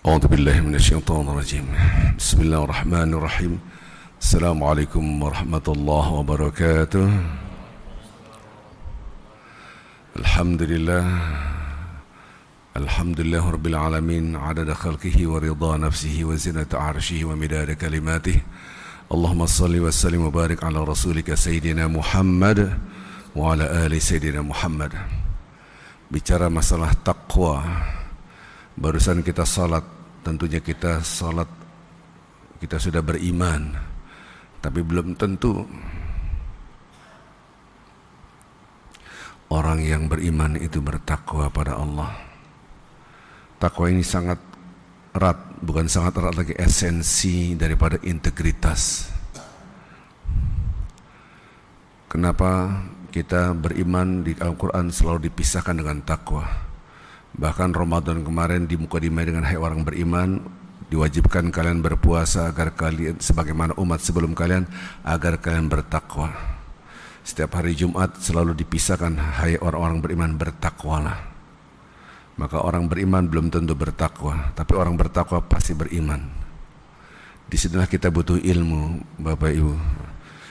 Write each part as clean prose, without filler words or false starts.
أعوذ بالله من الشيطان الرجيم. بسم الله الرحمن الرحيم. السلام عليكم ورحمة الله وبركاته. الحمد لله رب العالمين عدد خلقه ورضا نفسه وزنة عرشه ومداد كلماته. اللهم صل وسلم وبارك على رسولك سيدنا محمد وعلى آل سيدنا محمد. Bicara masalah taqwa, barusan kita salat, tentunya kita salat, kita sudah beriman, tapi belum tentu orang yang beriman itu bertakwa pada Allah. Takwa ini sangat erat, bukan sangat erat lagi, esensi daripada integritas. Kenapa kita beriman di Al-Quran selalu dipisahkan dengan takwa? Bahkan Ramadan kemarin di mukadimah dengan hai orang beriman, diwajibkan kalian berpuasa agar kalian sebagaimana umat sebelum kalian, agar kalian bertakwa. Setiap hari Jumat selalu dipisahkan, hai orang-orang beriman, bertakwalah. Maka orang beriman belum tentu bertakwa, tapi orang bertakwa pasti beriman. Disinilah kita butuh ilmu, Bapak Ibu.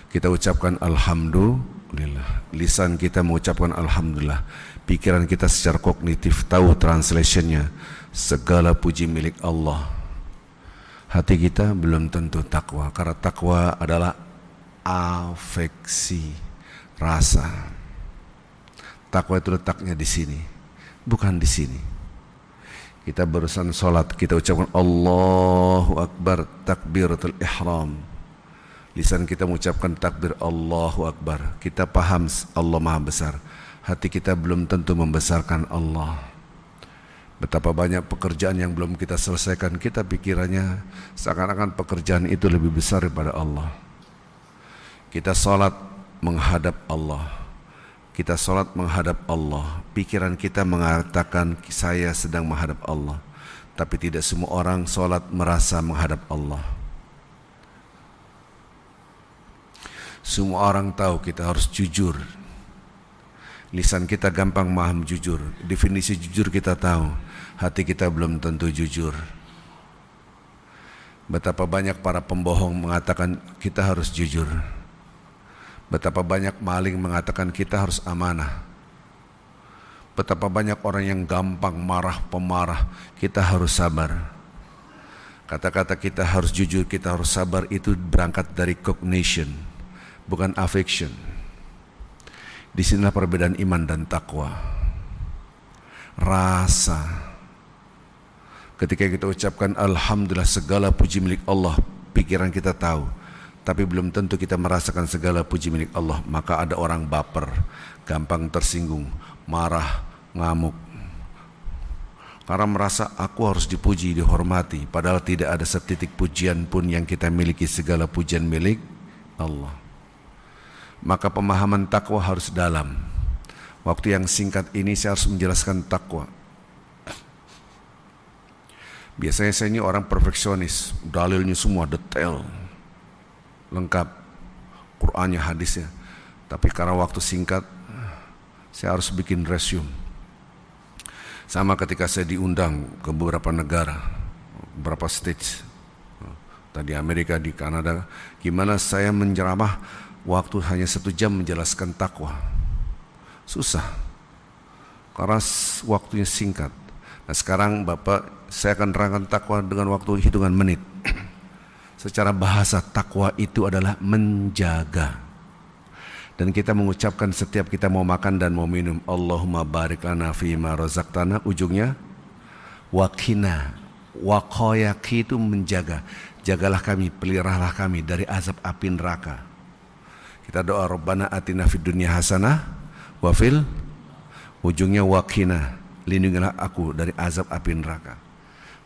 Kita ucapkan alhamdulillah, lisan kita mengucapkan alhamdulillah, pikiran kita secara kognitif tahu translationnya, segala puji milik Allah. Hati kita belum tentu takwa, karena takwa adalah afeksi, rasa. Takwa itu letaknya di sini, bukan di sini. Kita barusan sholat, kita ucapkan Allahu Akbar, takbiratul ihram. Lisan kita mengucapkan takbir Allahu Akbar. Kita paham Allah Maha Besar. Hati kita belum tentu membesarkan Allah. Betapa banyak pekerjaan yang belum kita selesaikan, kita pikirannya seakan-akan pekerjaan itu lebih besar daripada Allah. Kita salat menghadap Allah. Kita salat menghadap Allah. Pikiran kita mengatakan saya sedang menghadap Allah. Tapi tidak semua orang salat merasa menghadap Allah. Semua orang tahu kita harus jujur. Lisan kita gampang paham jujur. Definisi jujur kita tahu. Hati kita belum tentu jujur. Betapa banyak para pembohong mengatakan kita harus jujur. Betapa banyak maling mengatakan kita harus amanah. Betapa banyak orang yang gampang marah, pemarah, kita harus sabar. Kata-kata kita harus jujur, kita harus sabar itu berangkat dari cognition, bukan affection. Di sinilah perbedaan iman dan takwa. Rasa. Ketika kita ucapkan alhamdulillah, segala puji milik Allah, pikiran kita tahu, tapi belum tentu kita merasakan segala puji milik Allah. Maka ada orang baper, gampang tersinggung, marah, ngamuk, karena merasa aku harus dipuji, dihormati, padahal tidak ada setitik pujian pun yang kita miliki, segala pujian milik Allah. Maka pemahaman takwa harus dalam. Waktu yang singkat ini saya harus menjelaskan takwa. Biasanya saya ini orang perfeksionis, dalilnya semua detail, lengkap, Qur'annya, hadisnya. Tapi karena waktu singkat, saya harus bikin resume. Sama ketika saya diundang ke beberapa negara, beberapa stage, tadi Amerika, di Kanada, gimana saya menceramah, waktu hanya 1 jam menjelaskan takwa. Susah, karena waktunya singkat. Nah sekarang Bapak, saya akan terangkan takwa dengan waktu hitungan menit. Secara bahasa, takwa itu adalah menjaga. Dan kita mengucapkan setiap kita mau makan dan mau minum, Allahumma barik lana fima razaqtana, ujungnya wakina, waqayaki, itu menjaga. Jagalah kami, peliharalah kami dari azab api neraka. Kita doa Rabbana atina fid dunya hasanah wa fil, ujungnya waqina, lindungilah aku dari azab api neraka.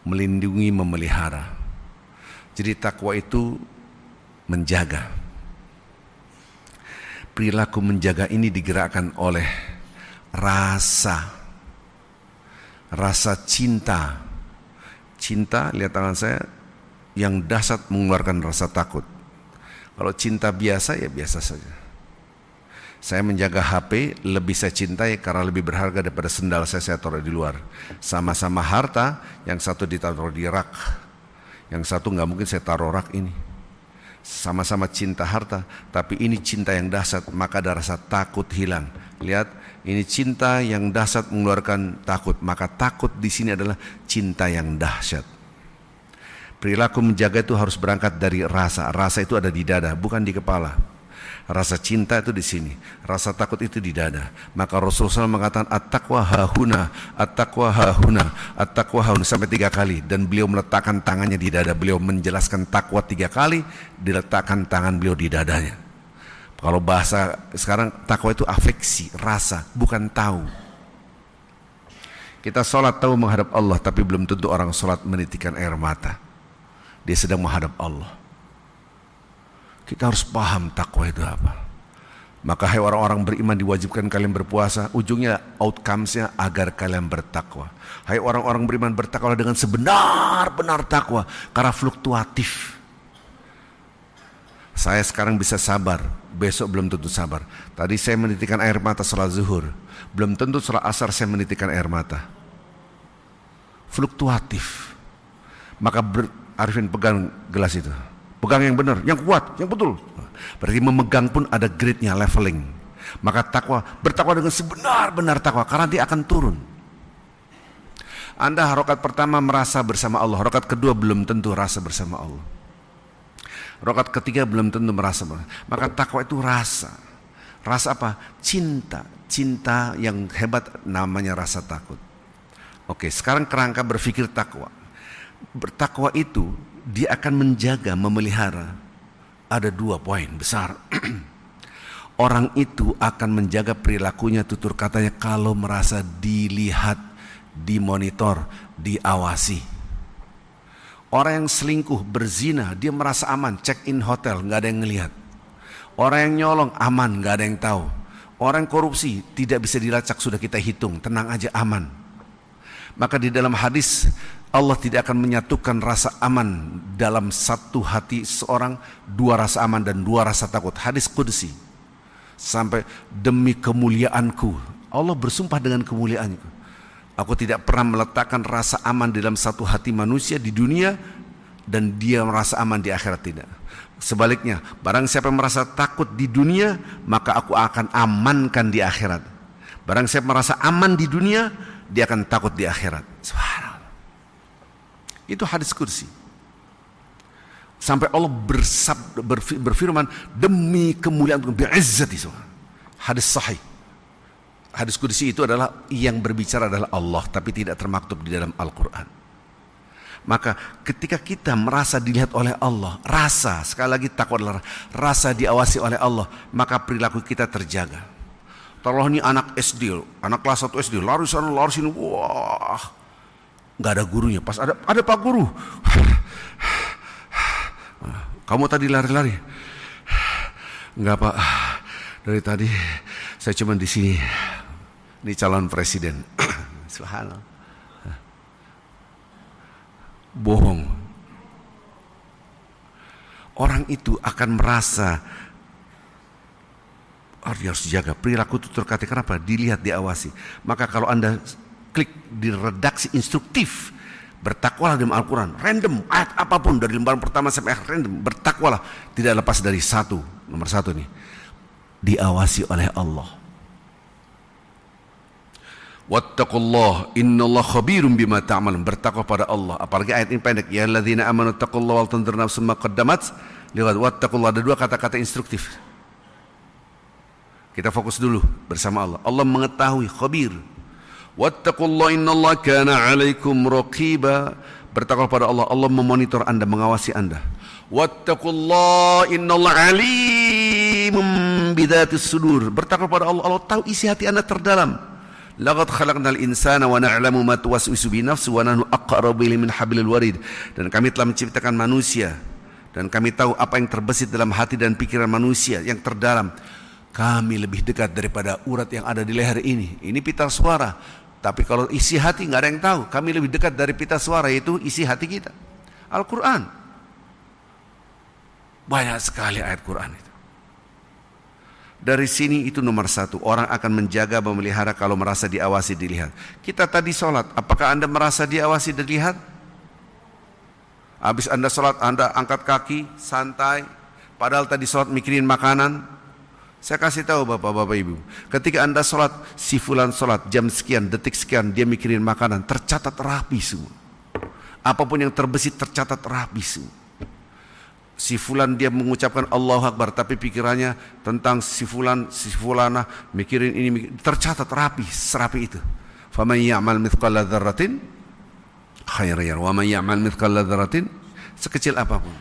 Melindungi, memelihara. Jadi takwa itu menjaga. Perilaku menjaga ini digerakkan oleh rasa cinta. Cinta, lihat tangan saya, yang dahsyat mengeluarkan rasa takut. Kalau cinta biasa ya biasa saja. Saya menjaga HP lebih saya cintai karena lebih berharga daripada sendal saya taruh di luar. Sama-sama harta, yang satu ditaruh di rak, yang satu nggak mungkin saya taruh rak ini. Sama-sama cinta harta, tapi ini cinta yang dahsyat, maka ada rasa takut hilang. Lihat, ini cinta yang dahsyat mengeluarkan takut, maka takut di sini adalah cinta yang dahsyat. Perilaku menjaga itu harus berangkat dari rasa. Rasa itu ada di dada, bukan di kepala. Rasa cinta itu di sini, rasa takut itu di dada. Maka Rasulullah SAW mengatakan at-taqwa hahuna, at-taqwa hahuna, at-taqwa hahuna sampai 3 kali. Dan beliau meletakkan tangannya di dada. Beliau menjelaskan takwa 3 kali, diletakkan tangan beliau di dadanya. Kalau bahasa sekarang, takwa itu afeksi, rasa, bukan tahu. Kita sholat tahu menghadap Allah, tapi belum tentu orang sholat menitikan air mata. Dia sedang menghadap Allah. Kita harus paham takwa itu apa. Maka hai orang-orang beriman, diwajibkan kalian berpuasa. Ujungnya, outcomes-nya agar kalian bertakwa. Hai orang-orang beriman, bertakwa dengan sebenar-benar takwa, karena fluktuatif. Saya sekarang bisa sabar, besok belum tentu sabar. Tadi saya menitikan air mata sholat zuhur, belum tentu sholat asar saya menitikan air mata. Fluktuatif. Maka Arifin pegang gelas itu, pegang yang benar, yang kuat, yang betul. Berarti memegang pun ada grade-nya, leveling. Maka takwa, bertakwa dengan sebenar-benar takwa, karena dia akan turun. Anda rakaat pertama merasa bersama Allah, rakaat kedua belum tentu rasa bersama Allah, rakaat ketiga belum tentu merasa. Maka takwa itu rasa. Rasa apa? Cinta. Cinta yang hebat namanya rasa takut. Oke, sekarang kerangka berpikir takwa. Bertakwa itu dia akan menjaga, memelihara. Ada 2 poin besar. Orang itu akan menjaga perilakunya, tutur katanya kalau merasa dilihat, dimonitor, diawasi. Orang yang selingkuh, berzina, dia merasa aman, check in hotel, nggak ada yang ngelihat. Orang yang nyolong aman, nggak ada yang tahu. Orang korupsi tidak bisa dilacak, sudah kita hitung, tenang aja, aman. Maka di dalam hadis, Allah tidak akan menyatukan rasa aman dalam satu hati seorang, 2 rasa aman dan 2 rasa takut. Hadis qudsi. Sampai demi kemuliaanku, Allah bersumpah dengan kemuliaanku, aku tidak pernah meletakkan rasa aman dalam satu hati manusia di dunia dan dia merasa aman di akhirat, tidak. Sebaliknya, barang siapa yang merasa takut di dunia, maka aku akan amankan di akhirat. Barang siapa merasa aman di dunia, dia akan takut di akhirat. Subhanallah. Itu hadis kursi. Sampai Allah berfirman, demi kemuliaan bi'izzati. Hadis sahih. Hadis kursi itu adalah yang berbicara adalah Allah, tapi tidak termaktub di dalam Al-Quran. Maka ketika kita merasa dilihat oleh Allah, rasa, sekali lagi takwa adalah rasa diawasi oleh Allah, maka perilaku kita terjaga. Taruh ini anak SD, anak kelas 1 SD, lari sana lari sini, wah, nggak ada gurunya. Pas ada Pak Guru, kamu tadi lari-lari? Enggak Pak, dari tadi saya cuma di sini. Ini calon presiden. Subhanallah. Bohong. Orang itu akan merasa dia harus jaga perilaku tutur kata. Kenapa? Dilihat, diawasi. Maka kalau Anda klik di redaksi instruktif, bertakwalah dalam Al-Quran, random, ayat apapun dari lembaran pertama sampai akhir, random, bertakwalah, tidak lepas dari nomor satu nih, diawasi oleh Allah. Wattaqullah innallaha khabirum bima ta'malun. Bertakwa pada Allah. Apalagi ayat ini pendek, ya alladzina amanu taqullaha wal tanzur nafsum ma qaddamat lighad. Wattaqullah, ada 2 kata-kata instruktif. Kita fokus dulu bersama Allah. Allah mengetahui, khabir. Wattaqullah innallaha kana 'alaikum raqiba. Bertakwa pada Allah, Allah memonitor Anda, mengawasi Anda. Wattaqullah innallaha 'alimun bidzatis sudur. Bertakwa pada Allah, Allah tahu isi hati Anda terdalam. Laqad khalaqnal insana wa na'lamu ma tuwaswisu bi nafsi wa nahnu aqrabu ilayhi min hablil warid. Dan kami telah menciptakan manusia dan kami tahu apa yang terbesit dalam hati dan pikiran manusia yang terdalam. Kami lebih dekat daripada urat yang ada di leher ini. Ini pita suara. Tapi kalau isi hati nggak ada yang tahu. Kami lebih dekat dari pita suara, yaitu isi hati kita. Al-Quran. Banyak sekali ayat Quran itu. Dari sini itu nomor satu, orang akan menjaga, memelihara kalau merasa diawasi, dilihat. Kita tadi sholat, apakah Anda merasa diawasi, dilihat? Habis Anda sholat, Anda angkat kaki, santai, padahal tadi sholat mikirin makanan. Saya kasih tahu bapak-bapak ibu, ketika Anda sholat, si fulan sholat jam sekian, detik sekian, dia mikirin makanan, tercatat rapi semua. Apapun yang terbesit tercatat rapi semua. Si fulan dia mengucapkan Allahu Akbar, tapi pikirannya tentang si fulan, si fulana, mikirin ini, tercatat rapi, serapi itu. Faman ya'mal mithqala dzarratin khairan yarah, wa man ya'mal mithqala dzarratin, sekecil apapun.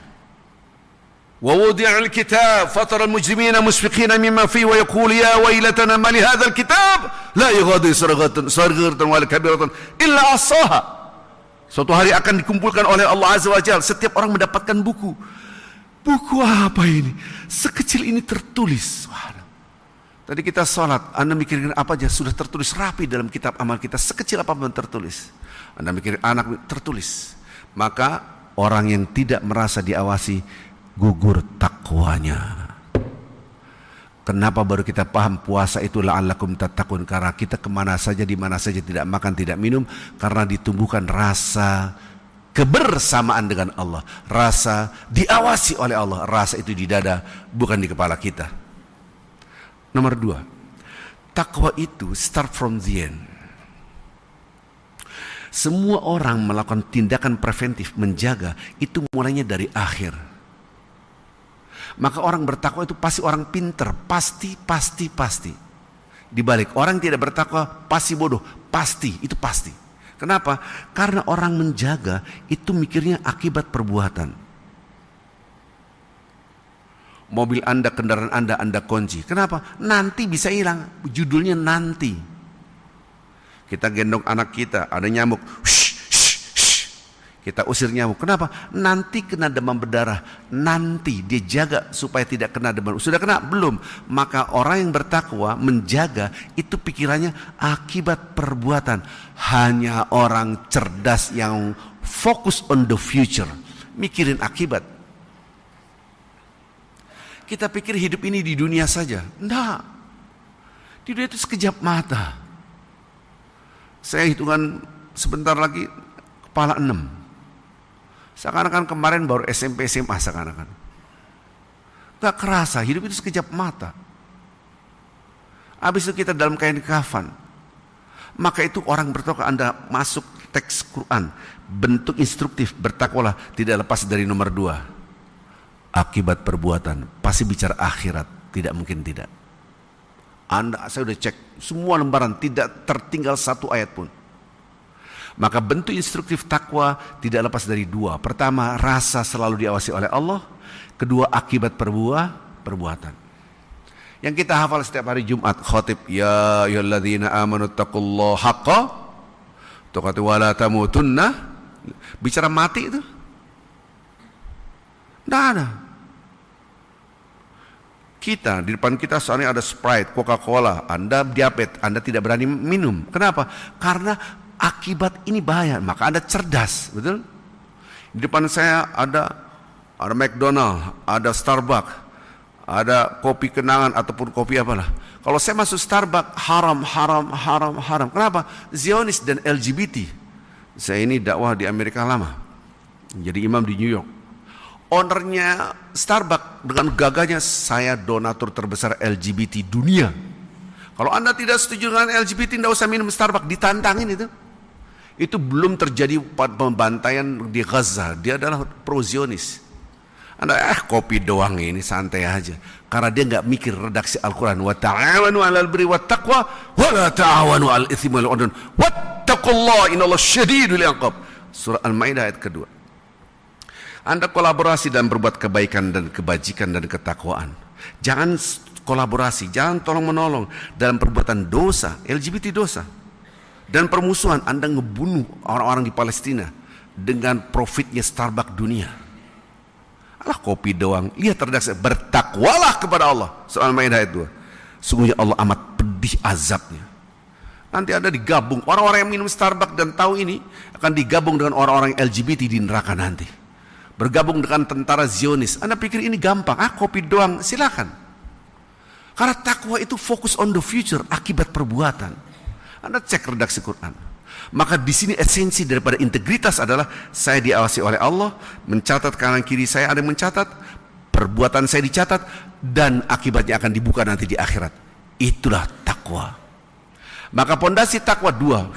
Wa wudi'al kitab fatara al-mujrimina musfiqina mimma fihi wa yaqulu ya waylatana ma li hadzal kitab la yughadiru saghiratan wa la kabiratan illa ahsaha. Suatu hari akan dikumpulkan oleh Allah Azza wa Jalla, setiap orang mendapatkan buku. Buku apa ini? Sekecil ini tertulis. Tadi kita sholat, Anda mikirin apa aja sudah tertulis rapi dalam kitab amal kita, sekecil apapun tertulis. Anda mikirin anak, tertulis. Maka orang yang tidak merasa diawasi, gugur takwanya. Kenapa baru kita paham puasa itu la'allakum tattaqun? Karena kita kemana saja, di mana saja tidak makan, tidak minum, karena ditumbuhkan rasa kebersamaan dengan Allah, rasa diawasi oleh Allah. Rasa itu di dada, bukan di kepala kita. Nomor dua, takwa itu start from the end. Semua orang melakukan tindakan preventif menjaga itu mulainya dari akhir. Maka orang bertakwa itu pasti orang pinter, pasti. Dibalik orang tidak bertakwa pasti bodoh, pasti, itu pasti. Kenapa? Karena orang menjaga itu mikirnya akibat perbuatan. Mobil Anda, kendaraan Anda kunci. Kenapa? Nanti bisa hilang. Judulnya nanti. Kita gendong anak kita, ada nyamuk. Kita usir nyamuk. Kenapa? Nanti kena demam berdarah. Nanti dia jaga supaya tidak kena demam. Sudah kena? Belum. Maka orang yang bertakwa menjaga itu pikirannya akibat perbuatan. Hanya orang cerdas yang fokus on the future, mikirin akibat. Kita pikir hidup ini di dunia saja. Enggak. Di dunia itu sekejap mata. Saya hitungan sebentar lagi kepala 6. Seakan-akan kemarin baru SMP SMA seakan-akan. Gak kerasa, hidup itu sekejap mata. Habis itu kita dalam kain kafan. Maka itu orang bertakwa, Anda masuk teks Quran, bentuk instruktif, bertakwalah, tidak lepas dari nomor 2. Akibat perbuatan, pasti bicara akhirat, tidak mungkin tidak. Saya udah cek semua lembaran, tidak tertinggal satu ayat pun. Maka bentuk instruktif takwa tidak lepas dari 2. Pertama, rasa selalu diawasi oleh Allah. Kedua, akibat perbuatan. Yang kita hafal setiap hari Jumat, khotib, ya ayyuhalladzina amanu taqullaha haqqa tuqatih wa la tamutunna. Bicara mati itu tidak ada. Kita, di depan kita soalnya ada Sprite, Coca-Cola. Anda diabetes, Anda tidak berani minum. Kenapa? Karena akibat ini bahaya, maka Anda cerdas, betul? Di depan saya ada McDonald, ada Starbucks, ada kopi kenangan ataupun kopi apalah. Kalau saya masuk Starbucks, haram. Kenapa? Zionis dan LGBT. Saya ini dakwah di Amerika lama, jadi imam di New York. Ownernya Starbucks dengan gagahnya, saya donatur terbesar LGBT dunia. Kalau Anda tidak setuju dengan LGBT, tidak usah minum Starbucks, ditantangin itu. Itu belum terjadi pembantaian di Gaza. Dia adalah pro-Zionis. Anda kopi doang ini, santai aja. Karena dia nggak mikir redaksi Al-Quran. Wa ta'awanu 'alal birri wat taqwa wa la ta'awanu 'alal itsmi wal 'udwan wattaqullaha innallaha syadidul 'iqab. Surah Al-Maidah ayat kedua. Anda kolaborasi dalam berbuat kebaikan dan kebajikan dan ketakwaan. Jangan kolaborasi, jangan tolong-menolong dalam perbuatan dosa, LGBT dosa. Dan permusuhan, Anda ngebunuh orang-orang di Palestina dengan profitnya Starbucks dunia. Alah kopi doang, lihat redaksi, bertakwalah kepada Allah. Surah Al-Maidah ayat 2. Sungguhnya Allah amat pedih azabnya. Nanti Anda digabung, orang-orang yang minum Starbucks dan tahu ini akan digabung dengan orang-orang LGBT di neraka nanti. Bergabung dengan tentara Zionis. Anda pikir ini gampang? Kopi doang, silakan. Karena takwa itu fokus on the future, akibat perbuatan. Anda cek redaksi Quran. Maka di sini esensi daripada integritas adalah saya diawasi oleh Allah, mencatat kanan kiri saya ada yang mencatat, perbuatan saya dicatat, dan akibatnya akan dibuka nanti di akhirat. Itulah takwa. Maka pondasi takwa dua.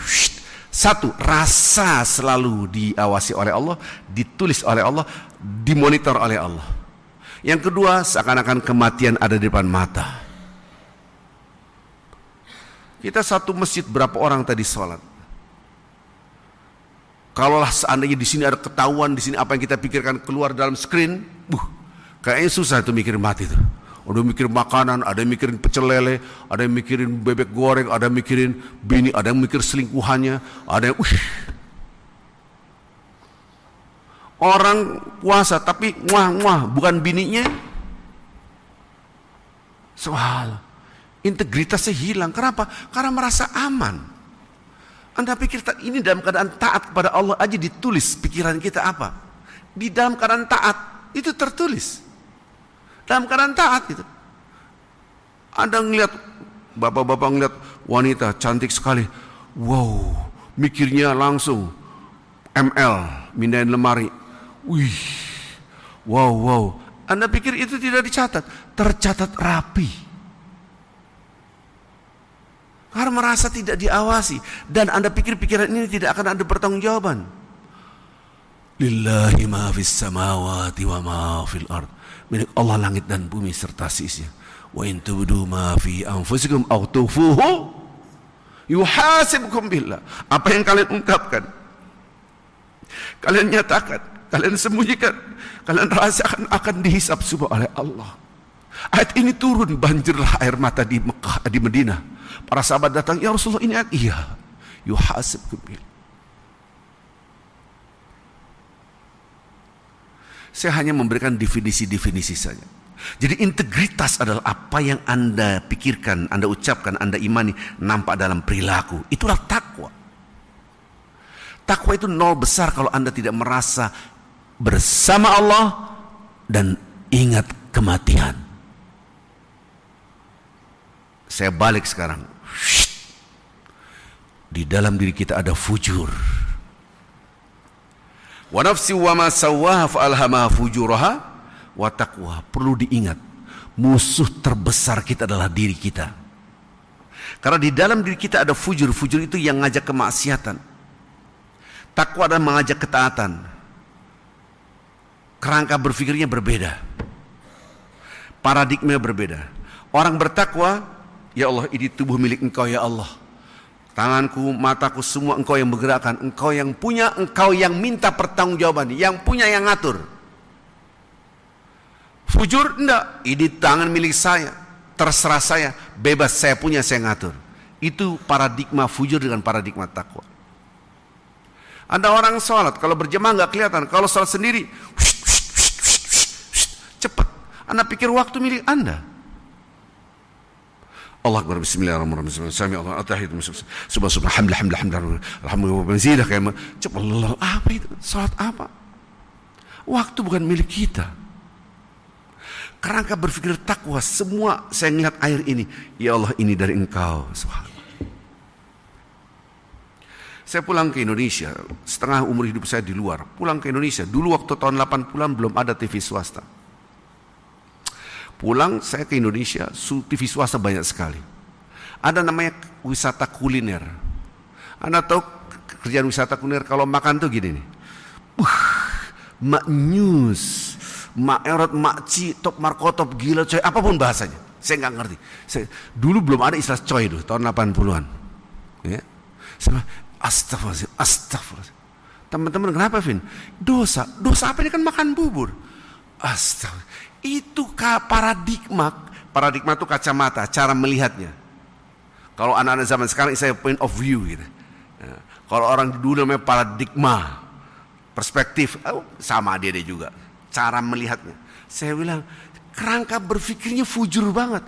Satu, rasa selalu diawasi oleh Allah, ditulis oleh Allah, dimonitor oleh Allah. Yang kedua, seakan-akan kematian ada di depan mata. Kita satu masjid, berapa orang tadi sholat? Kalaulah seandainya di sini ada ketahuan, di sini apa yang kita pikirkan keluar dalam screen, kayaknya susah itu mikir mati tuh. Ada yang mikir makanan, ada yang mikirin pecel lele, ada yang mikirin bebek goreng, ada yang mikirin bini, ada yang mikir selingkuhannya, ada yang orang puasa tapi bukan bininya. Soal integritasnya hilang. Kenapa? Karena merasa aman. Anda pikir ini dalam keadaan taat kepada Allah aja ditulis pikiran kita apa? Di dalam keadaan taat itu tertulis. Dalam keadaan taat itu. Anda ngelihat, bapak-bapak ngelihat wanita cantik sekali. Wow, mikirnya langsung ML, mindahin lemari. Wih, wow. Anda pikir itu tidak dicatat? Tercatat rapi. Karena merasa tidak diawasi. Dan Anda pikir pikiran ini tidak akan ada pertanggungjawaban. Lillahi ma fis samawati wa ma fil ard. Milik Allah langit dan bumi serta seisinya. Wa in tubdu ma fi anfusikum aw tukhfuhu yuhasibkum billah. Apa yang kalian ungkapkan, kalian nyatakan, kalian sembunyikan, kalian rasakan akan dihisab semua oleh Allah. Ayat ini turun, banjirlah air mata di Mekah, di Madinah. Para sahabat datang, ya Rasulullah ini ayat. Iya, yuhasibkum billah. Saya hanya memberikan definisi-definisi saja. Jadi integritas adalah apa yang Anda pikirkan, Anda ucapkan, Anda imani, nampak dalam perilaku. Itulah takwa. Takwa itu nol besar kalau Anda tidak merasa bersama Allah dan ingat kematian. Saya balik sekarang. Di dalam diri kita ada fujur. Wa nafsi wa ma sawwaha fa'alhamaha fujuraha wa taqwa. Perlu diingat, musuh terbesar kita adalah diri kita. Karena di dalam diri kita ada fujur. Fujur itu yang ngajak kemaksiatan. Takwa adalah mengajak ketaatan. Kerangka berpikirnya berbeda. Paradigma berbeda. Orang bertakwa, ya Allah, ini tubuh milik Engkau ya Allah. Tanganku, mataku, semua Engkau yang bergerakkan. Engkau yang punya, Engkau yang minta pertanggungjawaban. Yang punya yang ngatur. Fujur, enggak. Ini tangan milik saya. Terserah saya. Bebas, saya punya, saya ngatur. Itu paradigma fujur dengan paradigma takwa. Ada orang sholat, kalau berjamaah enggak kelihatan. Kalau sholat sendiri, cepat. Anda pikir waktu milik Anda. Allah Akbar, bismillahirrahmanirrahim. Sami Allah, atahiyatu subhanallah, alhamdulillah, kayak cepat. Apa itu? Salat apa? Waktu bukan milik kita. Kerangka berpikir takwa, semua saya ngelihat air ini, ya Allah, ini dari Engkau. Subhanallah. Saya pulang ke Indonesia, setengah umur hidup saya di luar. Pulang ke Indonesia, dulu waktu tahun 80-an belum ada TV swasta. Pulang saya ke Indonesia, TV swasta banyak sekali. Ada namanya wisata kuliner. Anda tahu kerjaan wisata kuliner, kalau makan tuh gini nih. Mak News, Mak Erot, Mak Ci, Top Markotop, gila coy, apapun bahasanya. Saya nggak ngerti. Dulu belum ada istilah coy tuh, tahun 80-an. Ya. Astagfirullah. Teman-teman, kenapa Vin? Dosa apa ini kan makan bubur. Astagfirullah. Itu paradigma itu kacamata, cara melihatnya. Kalau anak-anak zaman sekarang saya point of view gitu. Ya. Kalau orang dulu namanya paradigma, perspektif, sama dia juga. Cara melihatnya. Saya bilang, kerangka berpikirnya fujur banget.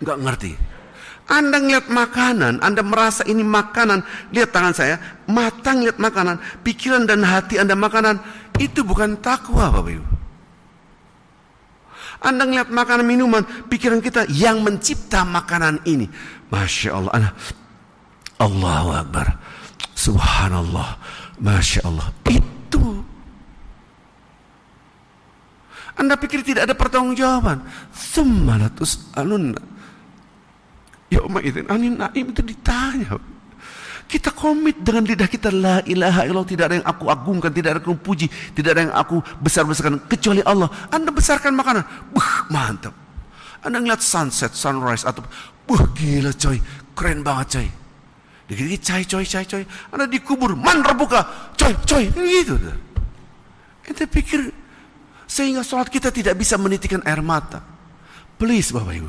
Nggak ngerti. Anda ngeliat makanan, Anda merasa ini makanan, lihat tangan saya, mata ngeliat makanan, pikiran dan hati Anda makanan, itu bukan takwa Bapak Ibu. Anda ngeliat makanan minuman, pikiran kita yang mencipta makanan ini. Masya Allah, Allahu Akbar, Subhanallah, Masya Allah. Itu Anda pikir tidak ada pertanggungjawaban? Tsumma latus'alunna yauma idzin 'anil na'im, itu ditanya. Kita komit dengan lidah kita, la ilaha illallah, tidak ada yang aku agungkan, tidak ada yang aku puji, tidak ada yang aku besar-besarkan kecuali Allah. Anda besarkan makanan, mantap. Anda ngeliat sunset, sunrise, atau gila coy, keren banget coy. Dikit-dikit coy. Anda dikubur, man terbuka, coy, gitu. Anda pikir sehingga sholat kita tidak bisa menitikan air mata? Please Bapak Ibu,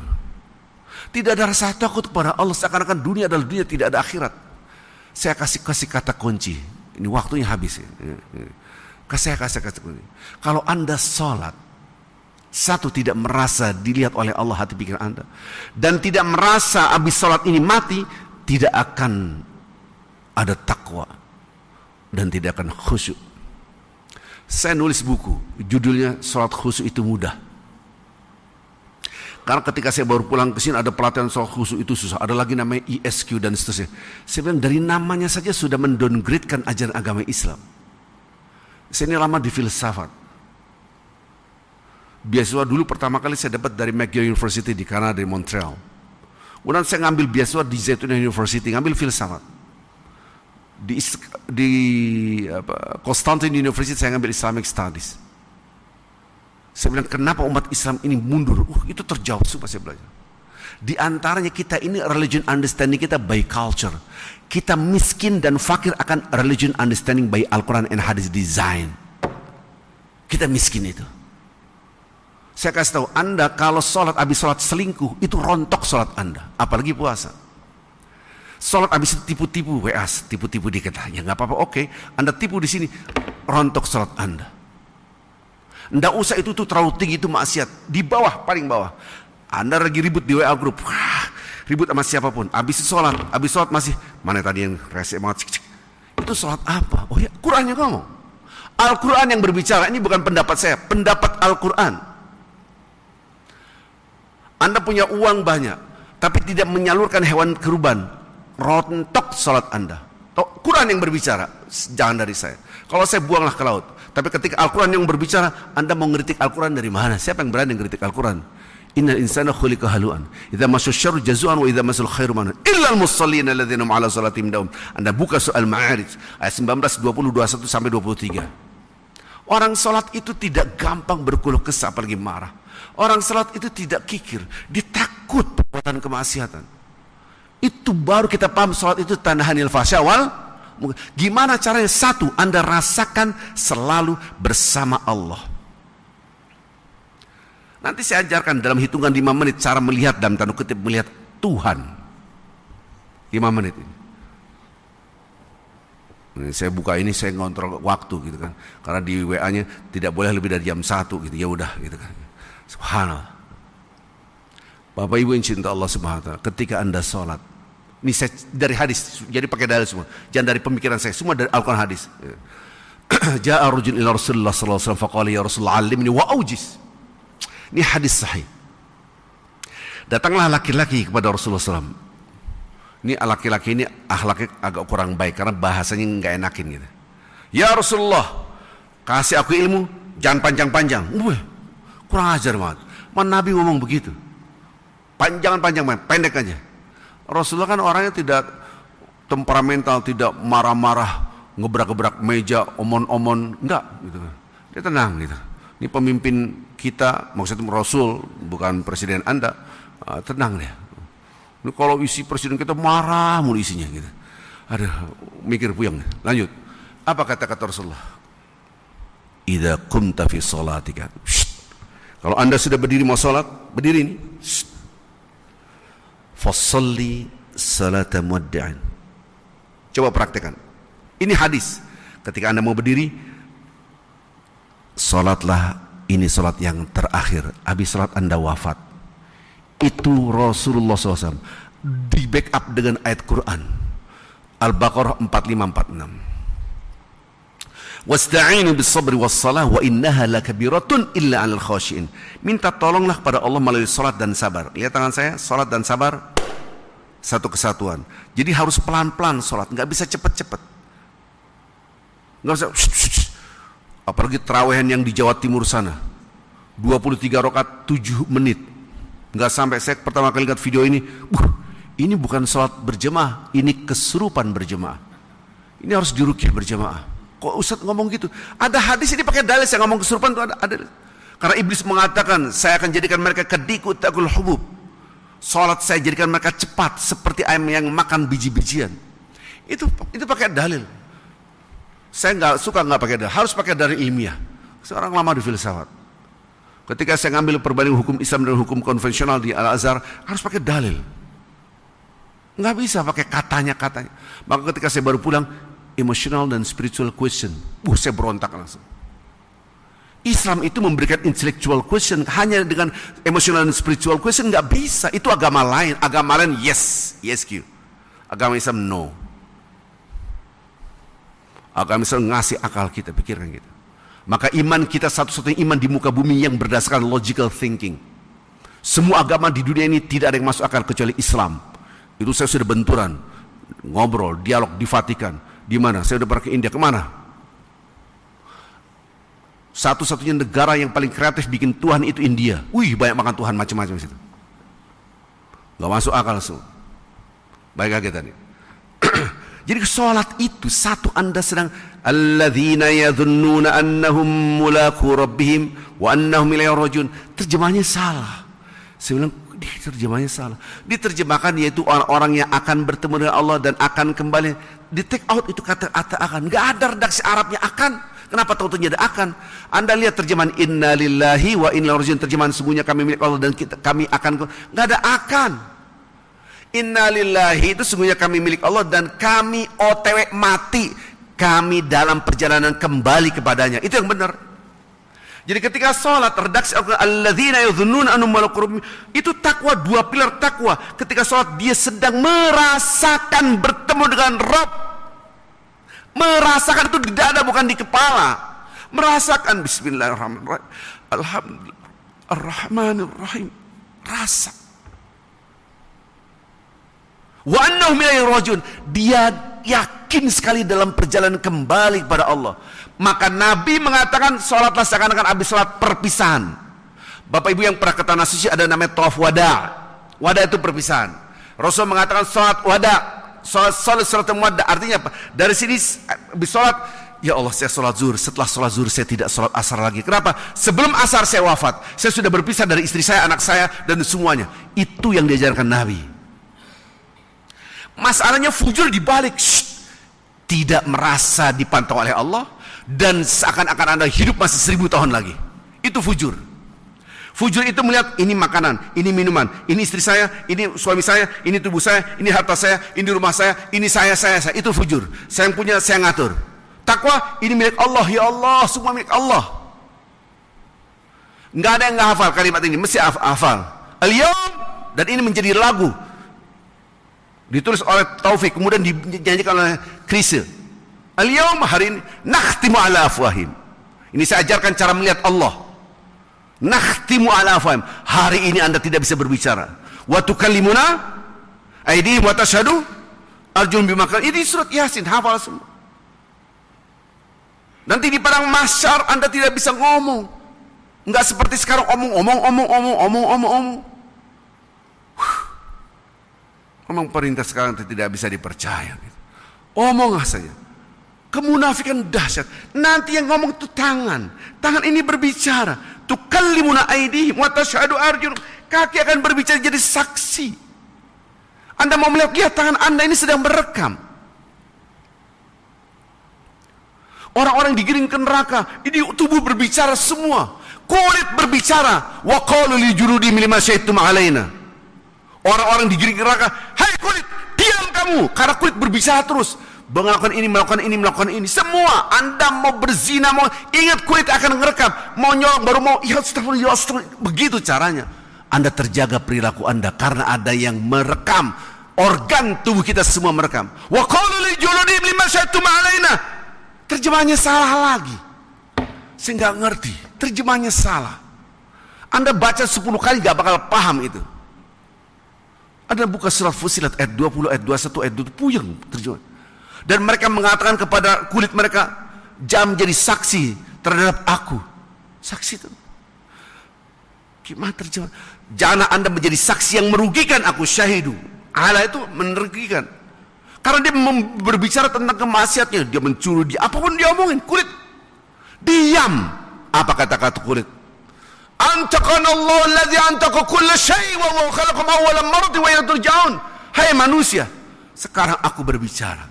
tidak ada rasa takut kepada Allah, seakan-akan dunia adalah dunia, tidak ada akhirat. Saya kasih kata kunci. Ini waktunya habis. Saya kasih kata kunci. Kalau Anda sholat, satu, tidak merasa dilihat oleh Allah hati pikir Anda, dan tidak merasa habis sholat ini mati, tidak akan ada takwa dan tidak akan khusyuk. Saya nulis buku, judulnya Sholat Khusyuk Itu Mudah. Karena ketika saya baru pulang ke sini, ada pelatihan sholat khusyuk itu susah. Ada lagi namanya ISQ dan seterusnya. Saya bilang dari namanya saja sudah mendowngradekan ajaran agama Islam. Saya ini lama di filsafat. Beasiswa dulu pertama kali saya dapat dari McGill University di Kanada, di Montreal. Kemudian saya ngambil beasiswa di Zaytuna University, ngambil filsafat. Di Constantine University saya ngambil Islamic Studies. Saya bilang, kenapa umat Islam ini mundur? Itu terjawab semua saya belajar. Di antaranya kita ini religion understanding kita by culture. Kita miskin dan fakir akan religion understanding by Al-Quran and Hadis design. Kita miskin itu. Saya kasih tahu, Anda kalau sholat, habis sholat selingkuh, itu rontok sholat Anda. Apalagi puasa. Sholat habis itu tipu-tipu, tipu-tipu dikit. Ya nggak apa-apa, oke. Anda tipu di sini, rontok sholat Anda. Nggak usah itu tuh terlalu tinggi, itu maksiat. Di bawah, paling bawah. Anda lagi ribut di WA grup, ribut sama siapapun. Habis sholat masih, mana tadi yang rese banget, itu sholat apa? Oh ya, Qurannya ngomong. Al-Quran yang berbicara, ini bukan pendapat saya, pendapat Al-Quran. Anda punya uang banyak, tapi tidak menyalurkan hewan kurban, rontok sholat Anda. Oh, Quran yang berbicara, jangan dari saya. Kalau saya buanglah ke laut. Tapi ketika Al-Quran yang berbicara, Anda mau ngeritik Al-Quran dari mana? Siapa yang berani ngeritik Al-Quran? Innal insana khuliqa halu'an. Idza masya syarru jazu'an wa idza masal khairu manu'an. Illal musallina alladzina hum 'ala salatihim dawum. Anda buka soal Ma'arij ayat 19, 20, 21 sampai 23. Orang salat itu tidak gampang berkeluh kesah apalagi marah. Orang salat itu tidak kikir, dia takut perbuatan kemaksiatan. Itu baru kita paham salat itu tanda hanil fasya wal. Gimana caranya? Satu, Anda rasakan selalu bersama Allah. Nanti saya ajarkan dalam hitungan 5 menit cara melihat, dalam tanda kutip melihat Tuhan. 5 menit ini. Saya buka ini, saya ngontrol waktu gitu kan. Karena di WA-nya tidak boleh lebih dari jam 1 gitu. Ya udah gitu kan. Subhanallah. Bapak Ibu yang cinta Allah Subhanahu wa taala, ketika Anda sholat, ini saya dari hadis, jadi pakai dalil semua. Jangan dari pemikiran saya, semua dari Al-Quran hadis. Ja'a rajul ila Rasulullah sallallahu alaihi wasallam faqala ya Rasulullah 'allimni wa aujiz. Ini hadis sahih. Datanglah laki-laki kepada Rasulullah SAW. Ini laki-laki ini akhlaknya agak kurang baik karena bahasanya nggak enakin gitu. Ya Rasulullah, kasih aku ilmu, jangan panjang-panjang. Kurang ajar banget. Mana Nabi ngomong begitu? Panjang-panjang, pendek aja. Rasulullah kan orangnya tidak temperamental, tidak marah-marah, ngebrak-gebrak meja, omon-omon, enggak gitu. Dia tenang gitu. Ini pemimpin kita, maksudnya Rasul, bukan presiden Anda, tenang dia. Ini kalau isi presiden kita marah mulu isinya gitu. Aduh, mikir puyeng. Lanjut. Apa kata-kata Rasulullah? Idza qumta fi shalatika. Kalau Anda sudah berdiri mau salat, berdiri ini. Fasalli salata muwaddi'in. Coba praktekkan. Ini hadis. Ketika Anda mau berdiri, salatlah, ini salat yang terakhir. Habis salat Anda wafat. Itu Rasulullah SAW di backup dengan ayat Quran Al-Baqarah 4546. Wasta'inu bis-sabri was-salah wa innaha lakabiratun illa 'alal khashiin. Minta tolonglah kepada Allah melalui salat dan sabar. Lihat tangan saya, salat dan sabar satu kesatuan. Jadi harus pelan-pelan salat, enggak bisa cepat-cepat. Enggak bisa apalagi terawehan yang di Jawa Timur sana. 23 rakaat 7 menit. Enggak sampai, saya pertama kali lihat video ini, ini bukan salat berjemaah, ini kesurupan berjemaah. Ini harus diruqyah berjemaah. Kok Ustaz ngomong gitu? Ada hadis ini pakai dalil, yang ngomong kesurupan itu ada. Karena iblis mengatakan, saya akan jadikan mereka kediku takul hubub. Salat saya jadikan mereka cepat seperti ayam yang makan biji-bijian. Itu pakai dalil. Saya nggak pakai dalil, harus pakai dalil ilmiah. Seorang lama di filsafat. Ketika saya ngambil perbandingan hukum Islam dan hukum konvensional di Al-Azhar, harus pakai dalil. Nggak bisa pakai katanya. Maka ketika saya baru pulang, emotional dan spiritual question, saya berontak langsung. Islam itu memberikan intellectual question, hanya dengan emotional dan spiritual question nggak bisa. Itu agama lain. Agama lain yes you. Agama Islam no. Agama Islam ngasih akal kita, pikiran kita. Maka iman kita satu-satunya iman di muka bumi yang berdasarkan logical thinking. Semua agama di dunia ini tidak ada yang masuk akal kecuali Islam. Itu saya sudah benturan, ngobrol, dialog di Vatikan. Di mana? Saya udah pernah ke India, kemana? Satu-satunya negara yang paling kreatif bikin Tuhan itu India. Banyak makan Tuhan macam-macam situ. Gak masuk akal semua. Baik lagi tadi. Jadi sholat itu satu, Anda sedang alladzina yadhunnuna annahum mulaqu rabbihim wa annahum ilaihi rajiun. Terjemahnya salah. Saya bilang terjemahnya salah. Diterjemahkan yaitu orang-orang yang akan bertemu dengan Allah dan akan kembali. Di take out itu kata akan. Enggak ada redaksi Arabnya akan. Kenapa tahu-tahunya ada akan? Anda lihat terjemahan inna lillahi wa inna ilaihi rajiun, terjemahan sungguhnya kami milik Allah dan kami akan. Enggak ada akan. Inna lillahi itu sungguhnya kami milik Allah dan kami OTW mati. Kami dalam perjalanan kembali kepadanya. Itu yang benar. Jadi ketika sholat, redaksi alladzina yadhunnuna annahum mulaqu rabbihim, itu takwa, dua pilar takwa. Ketika sholat dia sedang merasakan bertemu dengan Rabb. Merasakan itu di dada bukan di kepala. Merasakan bismillahirrahmanirrahim. Alhamdulillah ar-rahmanirrahim. Rasa. Wa annahum ilaihi rajiun. Dia yakin sekali dalam perjalanan kembali kepada Allah. Maka Nabi mengatakan sholatlah seakan-akan habis sholat perpisahan. Bapak ibu yang pernah ke Tanah Suci ada namanya tawaf wada. Wada itu perpisahan. Rasul mengatakan sholat wada, sholat wada. Artinya apa? Dari sini habis sholat, ya Allah saya sholat zuhur. Setelah sholat zuhur saya tidak sholat asar lagi. Kenapa? Sebelum asar saya wafat. Saya sudah berpisah dari istri saya, anak saya dan semuanya. Itu yang diajarkan Nabi. Masalahnya fujur dibalik. Tidak merasa dipantau oleh Allah dan seakan-akan Anda hidup masih 1000 tahun lagi. Itu fujur. Fujur itu melihat ini makanan, ini minuman, ini istri saya, ini suami saya, ini tubuh saya, ini harta saya, ini rumah saya, ini saya. Itu fujur. Saya yang punya, saya ngatur. Takwa, ini milik Allah, ya Allah, semua milik Allah. Nggak ada yang nggak hafal kalimat ini, mesti hafal. Al-Yawm, dan ini menjadi lagu. Ditulis oleh Taufik, kemudian dinyanyikan oleh Krisel. Al-Yawm, hari ini nakhtimu ala afwahim. Ini saya ajarkan cara melihat Allah. Nakhtimu ala afwahim. Hari ini Anda tidak bisa berbicara. Wa tukallimuna aydihim wa tashhadu arjulun bima kanu. Ini surat Yasin, hafal semua. Nanti di padang mahsyar Anda tidak bisa ngomong. Enggak seperti sekarang omong. Omong perintah sekarang tidak bisa dipercaya. Omong saja. Kemunafikan dahsyat. Nanti yang ngomong itu tangan. Tangan ini berbicara. Tukallimuna aydihim wa tashhadu arjulun. Kaki akan berbicara jadi saksi. Anda mau melihat, lihat tangan Anda ini sedang merekam. Orang-orang digiring ke neraka, ini tubuh berbicara semua. Kulit berbicara. Wa qalu li juludihim lima syahidtum alaina. Orang-orang digiring ke neraka, hai kulit, diam kamu, karena kulit berbicara terus. Melakukan ini. Semua, Anda mau berzina, mau ingat kulit akan ngerekam. Mau nyolong, baru mau, ya astagfirullah. Begitu caranya. Anda terjaga perilaku Anda, karena ada yang merekam. Organ tubuh kita semua merekam. Wa qalu li juludihim lima syahidtum alaina. Terjemahannya salah lagi. Saya nggak ngerti. Terjemahannya salah. Anda baca 10 kali nggak bakal paham itu. Anda buka surat Fussilat ayat 20, ayat 21, ayat 20, puyeng terjemahan. Dan mereka mengatakan kepada kulit mereka, jangan menjadi saksi terhadap aku. Saksi itu gimana terjemahan? Jangan Anda menjadi saksi yang merugikan aku, syahidu. Allah itu merugikan. Karena dia berbicara tentang kemaksiatnya, dia mencuri, dia apapun dia omongin, kulit diam. Apa kata-kata kulit? Antaqana Allah alladhi antaqa kulla syai' wa huwa khalaqakum awwala marratin wa ilayhi turja'un. Hai manusia, sekarang aku berbicara.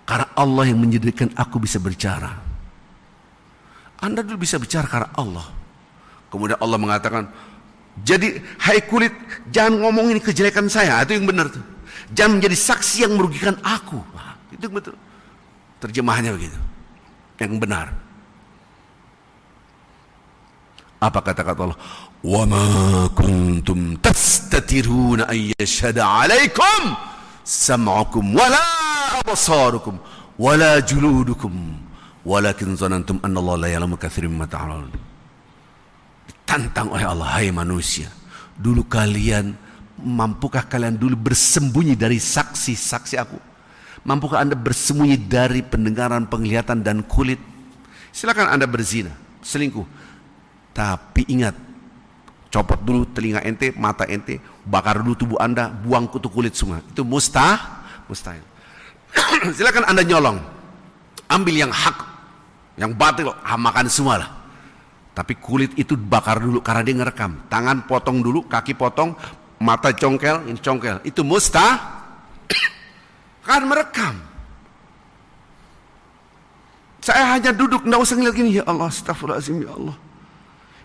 Karena Allah yang menjadikan aku bisa bicara. Anda dulu bisa bicara karena Allah. Kemudian Allah mengatakan, jadi hai kulit, jangan ngomongin kejelekan saya. Itu yang benar tuh. Jangan menjadi saksi yang merugikan aku. Nah, itu betul. Terjemahannya begitu. Yang benar. Apa kata-kata Allah? Wa ma kuntum tastatiruna ay yashhada 'alaikum sam'ukum wala absarukum wala juludukum walakin zanantum anna Allah la ya'lamu katsiran mimma ta'malun. Ditantang oleh Allah, hai manusia, dulu mampukah kalian dulu bersembunyi dari saksi-saksi aku? Mampukah Anda bersembunyi dari pendengaran, penglihatan dan kulit? Silakan Anda berzina, selingkuh. Tapi ingat, copot dulu telinga ente, mata ente, bakar dulu tubuh Anda, buang kutu kulit semua. Itu mustahil. Silakan Anda nyolong, ambil yang hak, yang batil, makan semua lah. Tapi kulit itu bakar dulu karena dia ngerekam. Tangan potong dulu, kaki potong, mata congkel, ini congkel. Itu kan merekam. Saya hanya duduk, nggak usah ngeliat gini, ya Allah, astagfirullahaladzim, ya Allah.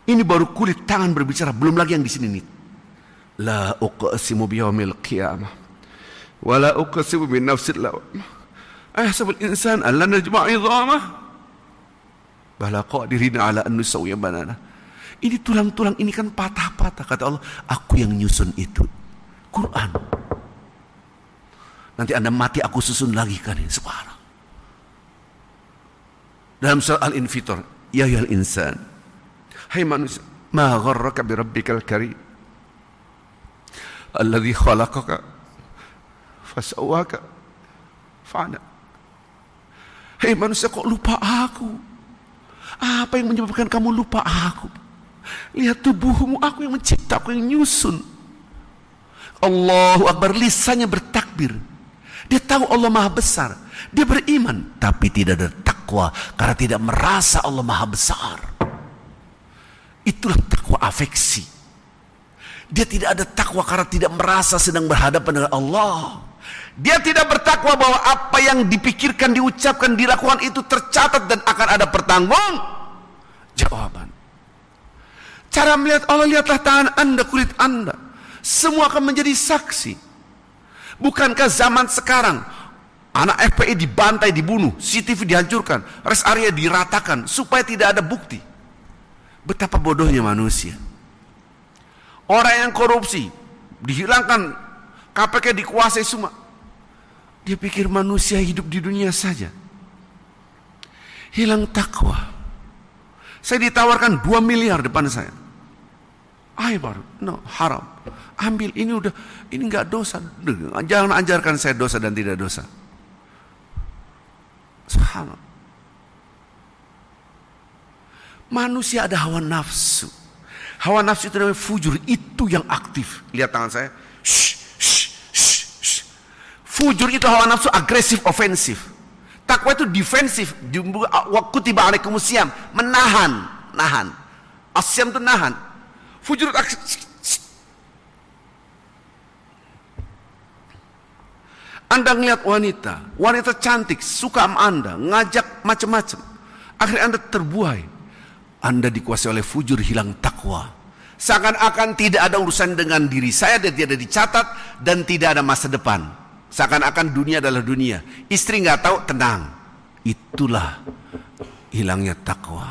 Ini baru kulit, tangan berbicara, belum lagi yang di sini nih. La uqsimu biyaumil qiyamah, wa la uqsimu bin nafsil lawwamah. Ayahsabul insan an lan najma'a 'idhamah. Bala qadirina 'ala an nusawwiya banana. Ini tulang-tulang ini kan patah-patah, kata Allah. Aku yang nyusun itu. Quran. Nanti Anda mati, aku susun lagi kan ini. Subhanallah. Dalam surah Al-Infitor, ya ayyuhal insan, hai manusia, ma gharraka bi rabbikal karim alladzi khalaqaka fasawwaka fa'ana. Hai manusia, kok lupa aku? Apa yang menyebabkan kamu lupa aku? Lihat tubuhmu, aku yang mencipta, aku yang nyusun. Allahu Akbar, lisannya bertakbir. Dia tahu Allah Maha Besar. Dia beriman, tapi tidak ada takwa karena tidak merasa Allah Maha Besar. Itulah takwa afeksi. Dia tidak ada takwa karena tidak merasa sedang berhadapan dengan Allah. Dia tidak bertakwa bahwa apa yang dipikirkan, diucapkan, dilakukan itu tercatat dan akan ada pertanggung jawaban. Cara melihat Allah, lihatlah tangan Anda, kulit Anda. Semua akan menjadi saksi. Bukankah zaman sekarang anak FPI dibantai, dibunuh, CCTV dihancurkan, rest area diratakan supaya tidak ada bukti? Betapa bodohnya manusia. Orang yang korupsi dihilangkan, KPK dikuasai semua. Dia pikir manusia hidup di dunia saja. Hilang takwa. Saya ditawarkan 2 miliar depan saya. Ayo baru, no, haram. Ambil, ini udah, ini nggak dosa. Jangan ajarkan saya dosa dan tidak dosa. Subhanallah. Manusia ada hawa nafsu. Hawa nafsu itu namanya fujur, itu yang aktif. Lihat tangan saya. Fujur itu hawa nafsu agresif, ofensif. Takwa itu defensif. Kutiba alaikumusiyam, nahan. Asyam itu nahan. Fujur itu Anda ngelihat wanita cantik, suka sama Anda, ngajak macam-macam. Akhirnya Anda terbuai. Anda dikuasai oleh fujur, hilang takwa. Seakan-akan tidak ada urusan dengan diri saya dan tidak dicatat dan tidak ada masa depan. Seakan-akan dunia adalah dunia. Istri nggak tahu, tenang. Itulah hilangnya takwa.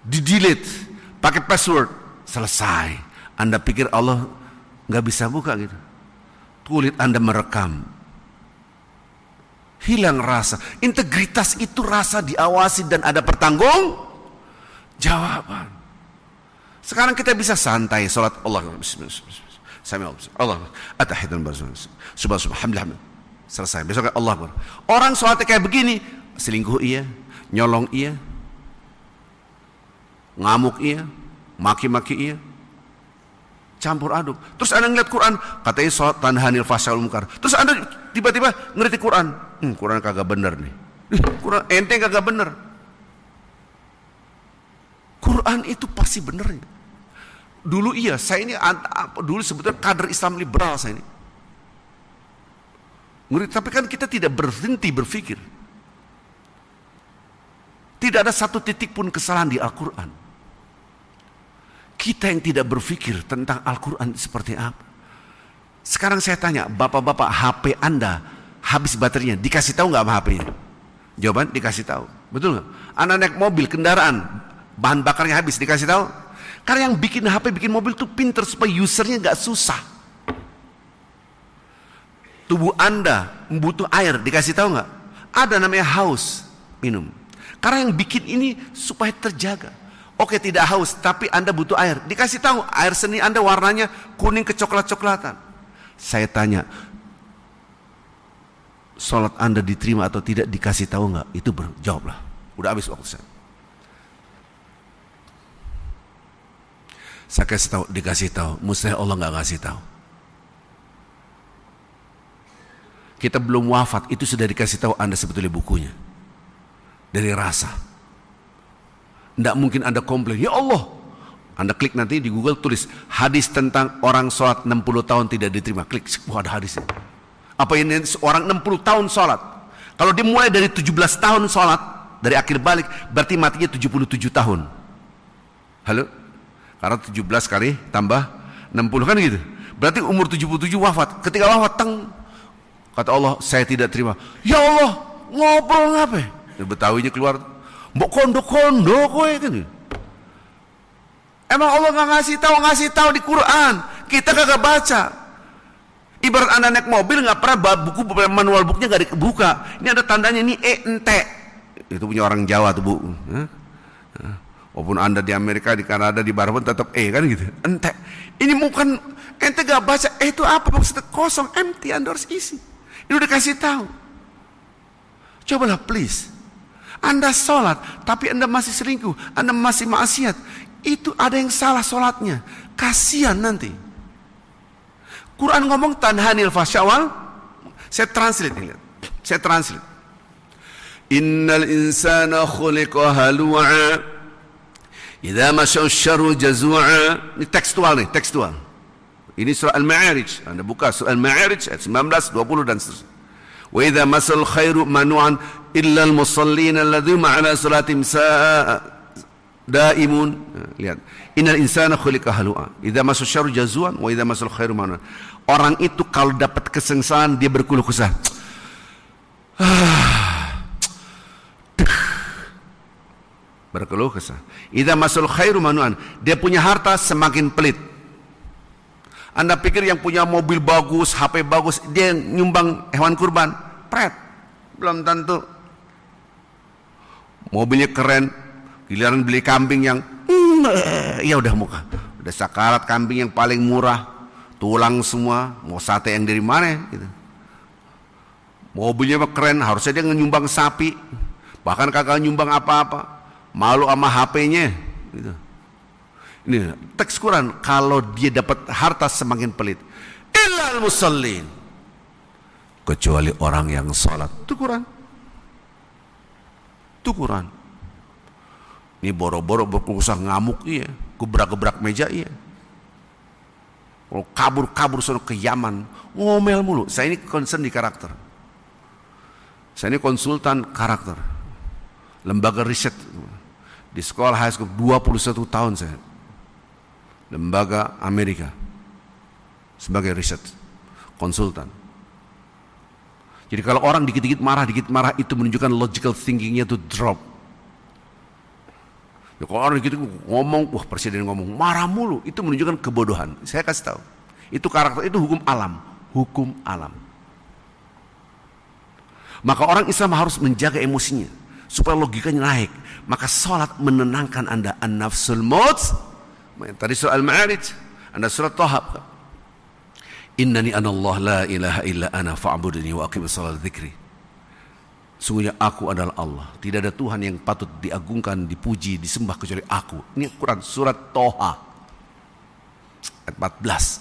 Di-delete, pakai password, selesai. Anda pikir Allah nggak bisa buka gitu? Kulit Anda merekam. Hilang rasa. Integritas itu rasa diawasi dan ada pertanggung jawaban. Sekarang kita bisa santai sholat Allah. Allah. Subhanallah. Selesai. Besok Allah Akbar. Orang sholatnya kayak begini, selingkuh iya, nyolong iya, ngamuk iya, maki-maki iya, campur aduk. Terus Anda ngeliat Quran, katanya sholat tanhanil fahsya wal munkar. Terus Anda tiba-tiba ngerti Quran, Quran kagak bener nih. Quran ente kagak bener. Quran itu pasti bener. Dulu iya, saya ini dulu sebetulnya kader Islam liberal saya ini. Tapi kan kita tidak berhenti berpikir. Tidak ada satu titik pun kesalahan di Al-Quran. Kita yang tidak berpikir tentang Al-Quran seperti apa. Sekarang saya tanya, bapak-bapak, HP Anda habis baterainya, dikasih tahu nggak sama HP-nya? Jawaban dikasih tahu. Betul nggak? Anda naik mobil, kendaraan, bahan bakarnya habis, dikasih tahu? Karena yang bikin HP, bikin mobil tuh pinter supaya usernya nggak susah. Tubuh Anda butuh air, dikasih tahu nggak? Ada namanya haus, minum. Karena yang bikin ini supaya terjaga. Oke, tidak haus, tapi Anda butuh air, dikasih tahu air seni Anda warnanya kuning kecoklat-coklatan. Saya tanya, sholat Anda diterima atau tidak, dikasih tahu nggak? Itu berjawablah. Udah habis waktu saya. Saya kasih tahu, dikasih tahu. Mustahil Allah nggak kasih tahu. Kita belum wafat, itu sudah dikasih tahu Anda sebetulnya bukunya. Dari rasa. Tidak mungkin Anda komplain, ya Allah. Anda klik nanti di Google, tulis hadis tentang orang sholat 60 tahun tidak diterima. Klik, wah ada hadisnya. Apa ini orang 60 tahun sholat? Kalau dia mulai dari 17 tahun sholat, dari akhir balik, berarti matinya 77 tahun. Halo? Karena 17 kali tambah 60 kan gitu. Berarti umur 77 wafat. Ketika wafat, kata Allah, saya tidak terima. Ya Allah, ngobrol ngapa? Betawinya keluar, mbok kondo-kondo kowe kan. Emang Allah nggak ngasih tahu di Quran. Kita kagak baca. Ibarat Anda naik mobil nggak pernah buku manual booknya nggak dibuka. Ini ada tandanya, ini ente. Itu punya orang Jawa tuh bu. Walaupun Anda di Amerika, di Kanada, di Barat pun tetap kan gitu. Ente. Ini bukan ente gak baca. Itu apa maksudnya? Kosong, empty. Anda harus isi. Ini udah kasih tahu. Cobalah please. Anda sholat, tapi Anda masih selingkuh, Anda masih maksiat. Itu ada yang salah sholatnya. Kasihan nanti. Quran ngomong tanhanil fasyawal. Saya translate ini. Saya translate. Innal insana khuliqa halu'a. Idza masya syarru jazua. Ini tekstual nih, tekstual. Ini surah Al-Ma'arij. Anda buka surah Al-Ma'arij ayat 19, 20 dan seterusnya. Wa idza masal khairu manu'an illa al-musallin alladzina 'ala salatihim daimun. Lihat. Innal insana khuliqa halu'a. Idza masal syarru jazuan wa idza masal khairu manu'an. Orang itu kalau dapat kesengsaraan dia berkeluh kesah. Berkeluh kesah. Idza masal khairu manu'an. Dia punya harta semakin pelit. Anda pikir yang punya mobil bagus, HP bagus, dia nyumbang hewan kurban? Pret. Belum tentu. Mobilnya keren, giliran beli kambing yang ya udah muka. Udah sakarat kambing yang paling murah, tulang semua, mau sate yang dari mana gitu. Mobilnya keren, harusnya dia nyumbang sapi. Bahkan kagak nyumbang apa-apa. Malu sama HP-nya gitu. Ini teks Quran, kalau dia dapat harta semakin pelit. Illal musallin, kecuali orang yang sholat. Itu Quran. Itu Quran. Ini boro-boro berkusah ngamuk iya, gebrak-gebrak meja iya. Kalau kabur-kabur sono ke Yaman, ngomel mulu. Saya ini concern di karakter. Saya ini konsultan karakter. Lembaga riset di sekolah high school 21 tahun saya. Lembaga Amerika sebagai riset konsultan. Jadi kalau orang dikit-dikit marah itu menunjukkan logical thinkingnya itu drop. Ya, kalau orang dikit ngomong, wah presiden ngomong marah mulu, itu menunjukkan kebodohan. Saya kasih tahu, itu karakter, itu hukum alam, hukum alam. Maka orang Islam harus menjaga emosinya supaya logikanya naik. Maka salat menenangkan Anda. An-nafsul tadi surah Al-Ma'arij, Anda surat Taha. Innani anallah la ilaha illa ana fa'budni wa aqimis salat dzikri. Sungguhnya aku adalah Allah, tidak ada Tuhan yang patut diagungkan, dipuji, disembah kecuali aku. Ini Quran surat Taha ayat 14.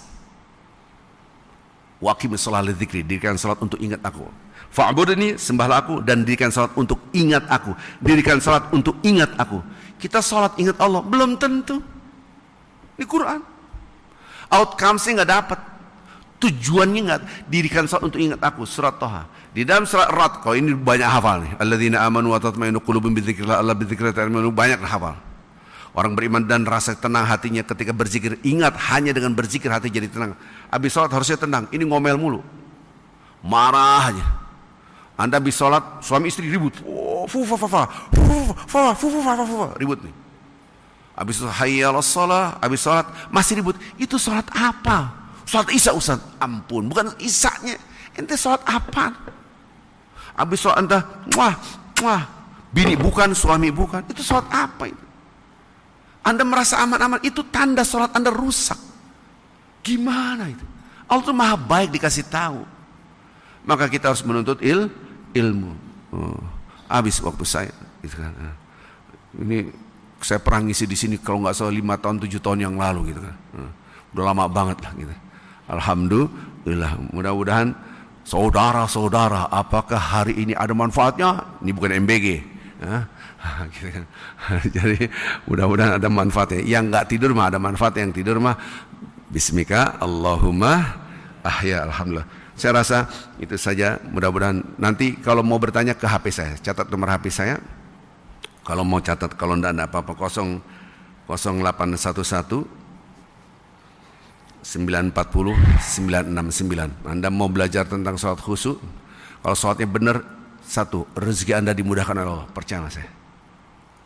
Wa aqimis salat dzikri, dirikan salat untuk ingat aku. Fa'budni, sembahlah aku, dan dirikan salat untuk ingat aku. Dirikan salat untuk ingat aku. Kita salat ingat Allah belum tentu. Ini Quran. Outcome-nya nggak dapat. Tujuannya nggak. Dirikan salat untuk ingat aku. Surat Taha. Di dalam surat Rad, kalau ini banyak hafal nih. Alladzina amanu wa tatma'innu qulubuhum bidzikrillah, Allah bidzikrillah ta'minu, banyak hafal. Orang beriman dan rasa tenang hatinya ketika berzikir. Ingat, hanya dengan berzikir hati jadi tenang. Habis salat harusnya tenang. Ini ngomel mulu. Marah aja. Anda habis salat, suami istri ribut. Ribut nih. Habis itu hayya 'alas shalah, habis salat masih ribut. Itu salat apa? Salat Isya, Ustaz. Ampun, bukan Isyanya. Ente salat apa? Habis salat Anda, bini bukan, suami bukan. Itu salat apa itu? Anda merasa aman-aman, itu tanda salat Anda rusak. Gimana itu? Allah itu maha baik, dikasih tahu. Maka kita harus menuntut ilmu. Habis waktu saya, gitu kan. Ini saya pernah ngisi di sini kalau nggak salah 5 tahun 7 tahun yang lalu, gitu kan. Udah lama banget lah, gitu. Alhamdulillah. Mudah-mudahan saudara-saudara, apakah hari ini ada manfaatnya? Ini bukan MBG, gitu kan. Jadi mudah-mudahan ada manfaatnya. Yang nggak tidur mah ada manfaat, yang tidur mah Bismika Allahumma ahya. Alhamdulillah. Saya rasa itu saja. Mudah-mudahan nanti kalau mau bertanya ke HP saya, catat nomor HP saya. Kalau mau catat, kalau tidak ada apa-apa, 0811 940 969. Anda mau belajar tentang sholat khusyuk. Kalau sholatnya benar, satu, rezeki Anda dimudahkan oleh Allah. Percaya saya.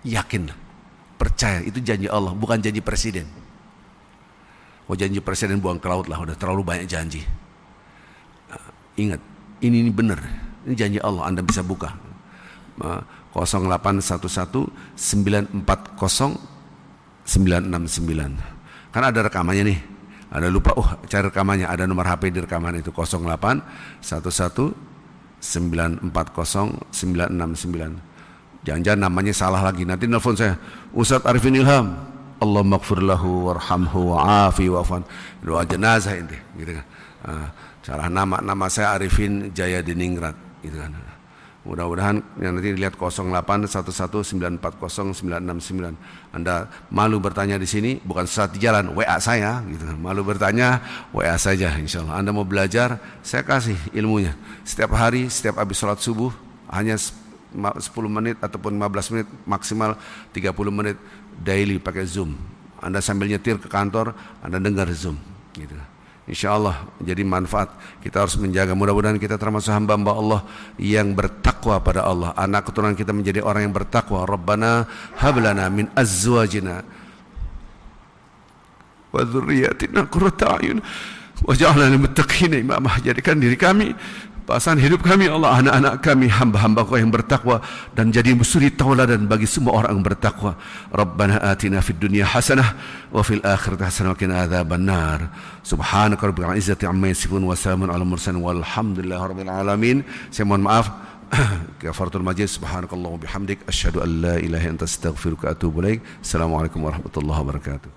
Yakin, percaya, itu janji Allah, bukan janji presiden. Oh, janji presiden buang ke laut lah, udah terlalu banyak janji. Ingat, ini benar, ini janji Allah. Anda bisa buka 0811 940 969. Karena ada rekamannya nih. Ada lupa, cari rekamannya, ada nomor HP di rekaman itu 0811 940 969. Jangan-jangan namanya salah lagi. Nanti nelfon saya, Ustadz Arifin Ilham, Allah maghfir lahu warhamhu wa'afi wa'afan. Doa jenazah ini, gitu kan. Salah nama saya Arifin Jaya Diningrat, gitu kan. Mudah-mudahan nanti lihat 0811 940 969. Anda malu bertanya di sini, bukan saat di jalan, WA saya, gitu kan. Malu bertanya, WA saja, insya Allah. Anda mau belajar, saya kasih ilmunya. Setiap hari, setiap habis sholat subuh, hanya 10 menit ataupun 15 menit, maksimal 30 menit daily pakai Zoom. Anda sambil nyetir ke kantor, Anda dengar Zoom, gitu. Insya Allah jadi manfaat. Kita harus menjaga. Mudah-mudahan kita termasuk hamba-hamba Allah yang bertakwa pada Allah. Anak keturunan kita menjadi orang yang bertakwa. Rabbana hablana min azwajina wa dzurriyyatina qurrata a'yun waj'alna lil muttaqina imama. Jadikan diri kami, pasangan hidup kami, Allah, anak-anak kami, hamba-hamba Kau yang bertakwa, dan jadi suri tauladan bagi semua orang yang bertakwa. Rabbana atina fid dunya hasanah wa fil akhirati hasanah wa qina adzabannar. Subhanaka rabbil izzati amma yasifun wa salamun alal mursalin walhamdulillahi rabbil alamin. Saya mohon maaf. Kafaratul majlis. Subhanakallahumma bihamdik asyhadu an la ilaha illa anta astaghfiruka wa atubu ilaik. Assalamualaikum warahmatullahi wabarakatuh.